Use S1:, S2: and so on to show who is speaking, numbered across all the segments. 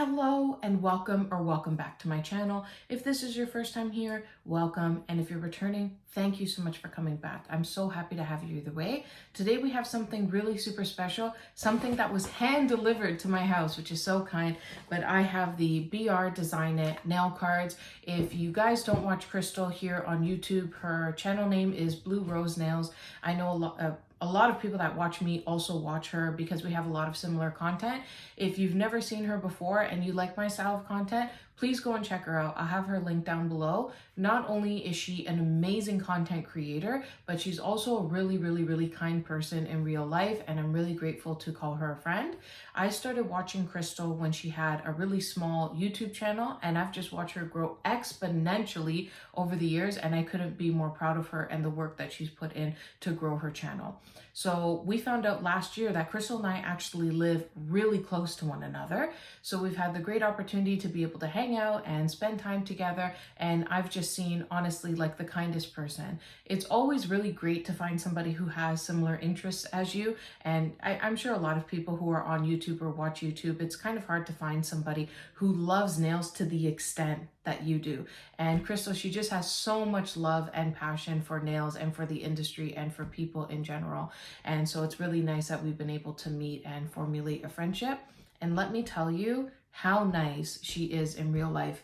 S1: Hello and welcome or welcome back to my channel. If this is your first time here, welcome. And if you're returning, thank you so much for coming back. I'm so happy to have you either way. Today we have something really super special, something that was hand delivered to my house, which is so kind, but I have the BR Design It nail cards. If you guys don't watch Crystal here on YouTube, her channel name is Blue Rose Nails. I know a lot of people that watch me also watch her because we have a lot of similar content. If you've never seen her before and you like my style of content, please go and check her out. I'll have her link down below. Not only is she an amazing content creator, but she's also a really kind person in real life, and I'm really grateful to call her a friend. I started watching Crystal when she had a really small YouTube channel, and I've just watched her grow exponentially over the years, and I couldn't be more proud of her and the work that she's put in to grow her channel. So we found out last year that Crystal and I actually live really close to one another. So we've had the great opportunity to be able to hang out and spend time together. And I've just seen, honestly, like the kindest person. It's always really great to find somebody who has similar interests as you. And I'm sure a lot of people who are on YouTube or watch YouTube, it's kind of hard to find somebody who loves nails to the extent that you do. And Crystal, she just has so much love and passion for nails and for the industry and for people in general. And so it's really nice that we've been able to meet and formulate a friendship. And let me tell you how nice she is in real life.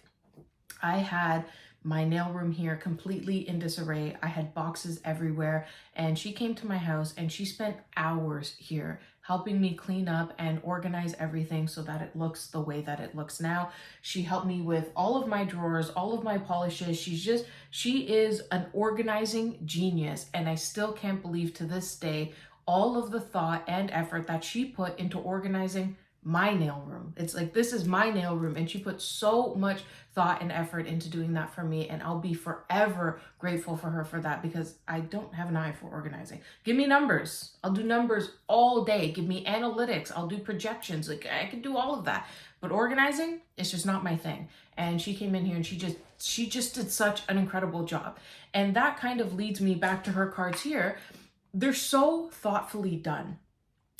S1: I had my nail room here completely in disarray. I had boxes everywhere, and she came to my house and she spent hours here helping me clean up and organize everything so that it looks the way that it looks now. She helped me with all of my drawers, all of my polishes. She is an organizing genius, and I still can't believe to this day all of the thought and effort that she put into organizing my nail room. It's like, this is my nail room, and she put so much thought and effort into doing that for me, and I'll be forever grateful for her for that, because I don't have an eye for organizing. Give me numbers. I'll do numbers all day. Give me analytics. I'll do projections. Like, I can do all of that. But organizing, it's just not my thing. And she came in here and she just did such an incredible job. And that kind of leads me back to her cards here. They're so thoughtfully done.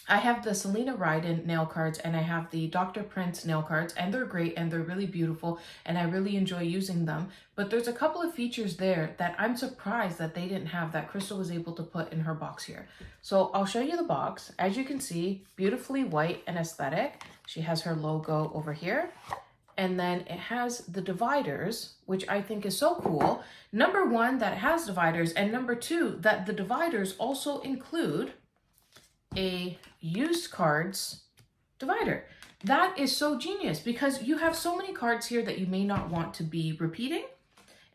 S1: I have the Selena Ryden nail cards and I have the Dr. Prince nail cards, and they're great and they're really beautiful and I really enjoy using them. But there's a couple of features there that I'm surprised that they didn't have, that Crystal was able to put in her box here. So I'll show you the box. As you can see, beautifully white and aesthetic. She has her logo over here. And then it has the dividers, which I think is so cool. Number one, that it has dividers, and number two, that the dividers also include a used cards divider. That is so genius, because you have so many cards here that you may not want to be repeating,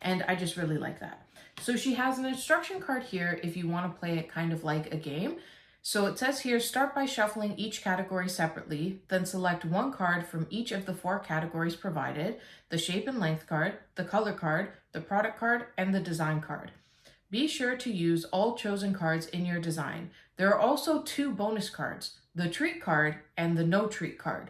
S1: and I just really like that. So she has an instruction card here if you want to play it kind of like a game. So it says here, start by shuffling each category separately, then select one card from each of the 4 categories provided: the shape and length card, the color card, the product card, and the design card. Be sure to use all chosen cards in your design. There are also 2 bonus cards, the treat card and the no treat card.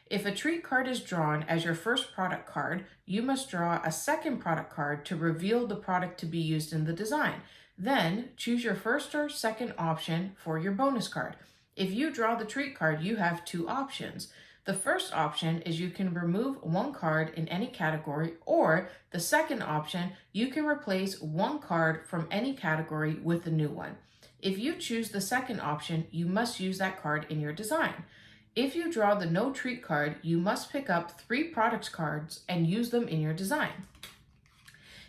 S1: If a treat card is drawn as your first product card, you must draw a second product card to reveal the product to be used in the design. Then choose your first or second option for your bonus card. If you draw the treat card, you have 2 options. The first option is you can remove 1 card in any category, or the second option, you can replace 1 card from any category with a new one. If you choose the second option, you must use that card in your design. If you draw the no treat card, you must pick up 3 products cards and use them in your design.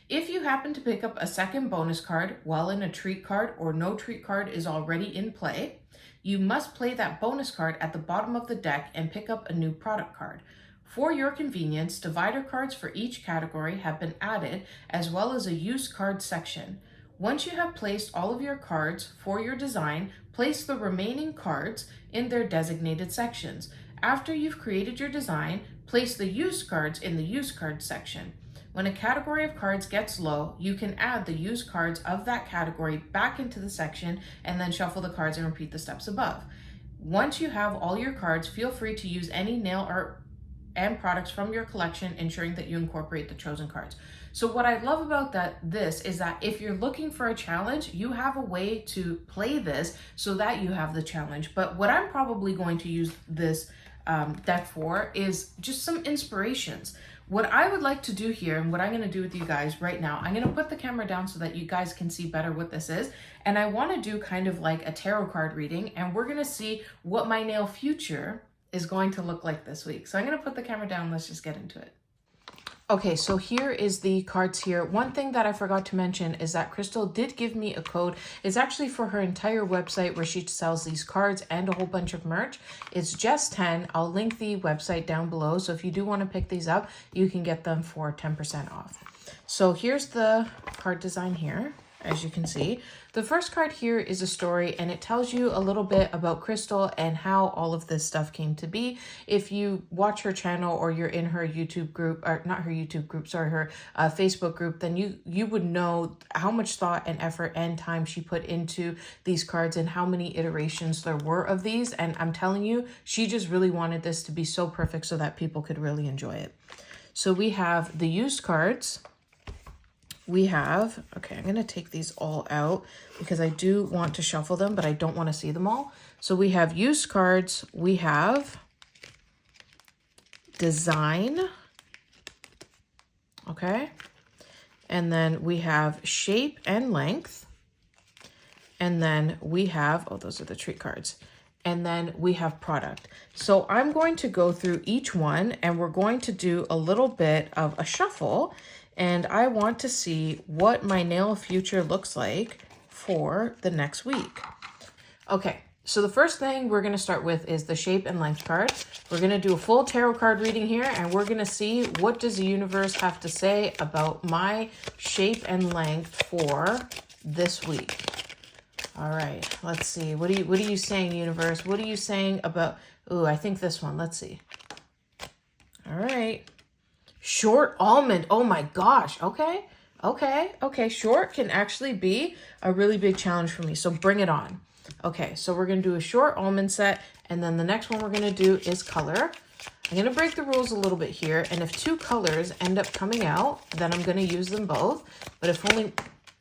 S1: If you happen to pick up a second bonus card while a treat card or no treat card is already in play, you must play that bonus card at the bottom of the deck and pick up a new product card. For your convenience, divider cards for each category have been added, as well as a used card section. Once you have placed all of your cards for your design, place the remaining cards in their designated sections. After you've created your design, place the used cards in the used cards section. When a category of cards gets low, you can add the used cards of that category back into the section and then shuffle the cards and repeat the steps above. Once you have all your cards, feel free to use any nail art and products from your collection, ensuring that you incorporate the chosen cards. So what I love about this is that if you're looking for a challenge, you have a way to play this so that you have the challenge. But what I'm probably going to use this deck 4 is just some inspirations. What I would like to do here, and what I'm going to do with you guys right now, I'm going to put the camera down so that you guys can see better what this is. And I want to do kind of like a tarot card reading, and we're going to see what my nail future is going to look like this week. So I'm going to put the camera down. Let's just get into it. Okay, so here is the cards here. One thing that I forgot to mention is that Crystal did give me a code. It's actually for her entire website where she sells these cards and a whole bunch of merch. It's just 10. I'll link the website down below. So if you do want to pick these up, you can get them for 10% off. So here's the card design here. As you can see, the first card here is a story, and it tells you a little bit about Crystal and how all of this stuff came to be. If you watch her channel or you're in her YouTube group, or not her YouTube group, sorry, her Facebook group, then you would know how much thought and effort and time she put into these cards and how many iterations there were of these. And I'm telling you, she just really wanted this to be so perfect so that people could really enjoy it. So we have the used cards. We have, okay, I'm going to take these all out because I do want to shuffle them, but I don't want to see them all. So we have used cards. We have design. Okay. And then we have shape and length. And then we have, oh, those are the treat cards. And then we have product. So I'm going to go through each one and we're going to do a little bit of a shuffle. And I want to see what my nail future looks like for the next week. Okay, so the first thing we're going to start with is the shape and length card. We're going to do a full tarot card reading here, and we're going to see what does the universe have to say about my shape and length for this week. All right, let's see. What are you saying, universe? What are you saying about, ooh, I think this one. Let's see. All right. Short almond. Oh my gosh. Okay. Short can actually be a really big challenge for me. So bring it on. Okay. So we're going to do a short almond set. And then the next one we're going to do is color. I'm going to break the rules a little bit here. And if two colors end up coming out, then I'm going to use them both. But if only,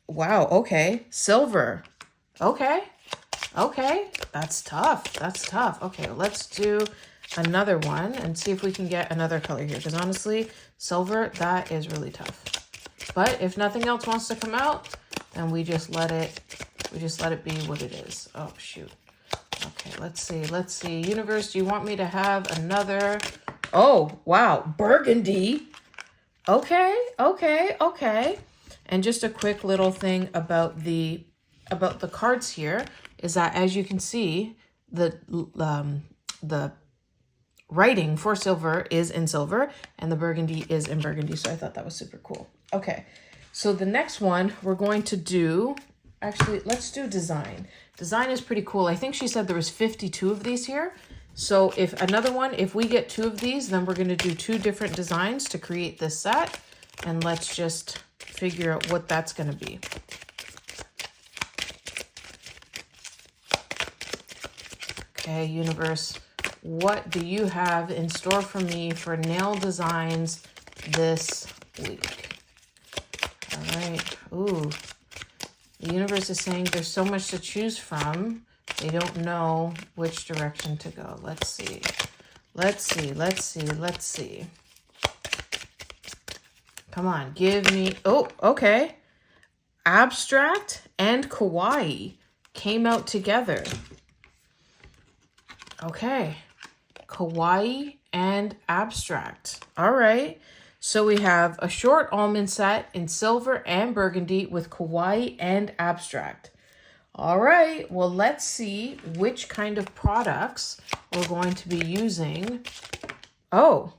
S1: wow. Okay. Silver. Okay. That's tough. Okay. Let's do another one and see if we can get another color here, because honestly, silver, that is really tough. But if nothing else wants to come out, then we just let it be what it is. Oh shoot. Okay, let's see. Universe, do you want me to have another? Oh wow, burgundy. Okay. And just a quick little thing about the cards here is that, as you can see, the writing for silver is in silver and the burgundy is in burgundy. So I thought that was super cool. Okay. So the next one we're going to do, actually, let's do design. Design is pretty cool. I think she said there was 52 of these here. So if we get 2 of these, then we're going to do 2 different designs to create this set. And let's just figure out what that's going to be. Okay, universe. What do you have in store for me for nail designs this week? All right. Ooh. The universe is saying there's so much to choose from. They don't know which direction to go. Let's see. Come on, give me... Oh, okay. Abstract and kawaii came out together. Okay. Kawaii and abstract. All right. So we have a short almond set in silver and burgundy with kawaii and abstract. All right. Well, let's see which kind of products we're going to be using. Oh,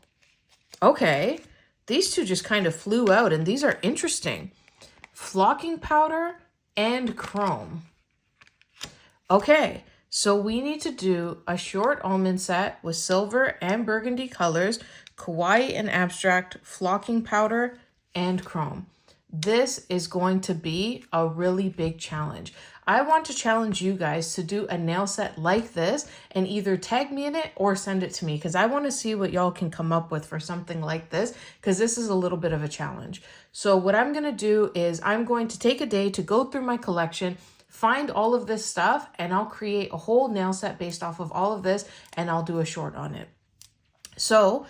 S1: okay. These two just kind of flew out, and these are interesting. Flocking powder and chrome. Okay. So we need to do a short almond set with silver and burgundy colors, kawaii and abstract, flocking powder, and chrome. This is going to be a really big challenge. I want to challenge you guys to do a nail set like this and either tag me in it or send it to me, because I want to see what y'all can come up with for something like this, because this is a little bit of a challenge. So what I'm going to do is I'm going to take a day to go through my collection, find all of this stuff, and I'll create a whole nail set based off of all of this, and I'll do a short on it. So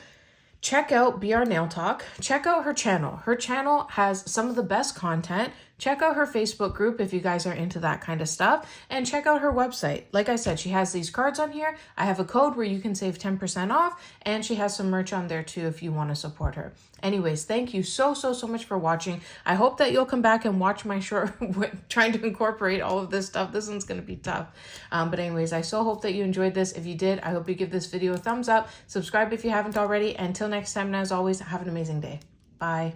S1: check out BR Nail Talk. Check out her channel. Her channel has some of the best content. Check out her Facebook group if you guys are into that kind of stuff. And check out her website. Like I said, she has these cards on here. I have a code where you can save 10% off. And she has some merch on there too if you want to support her. Anyways, thank you so much for watching. I hope that you'll come back and watch my short trying to incorporate all of this stuff. This one's going to be tough. But anyways, I so hope that you enjoyed this. If you did, I hope you give this video a thumbs up. Subscribe if you haven't already. Until next time, and as always, have an amazing day. Bye.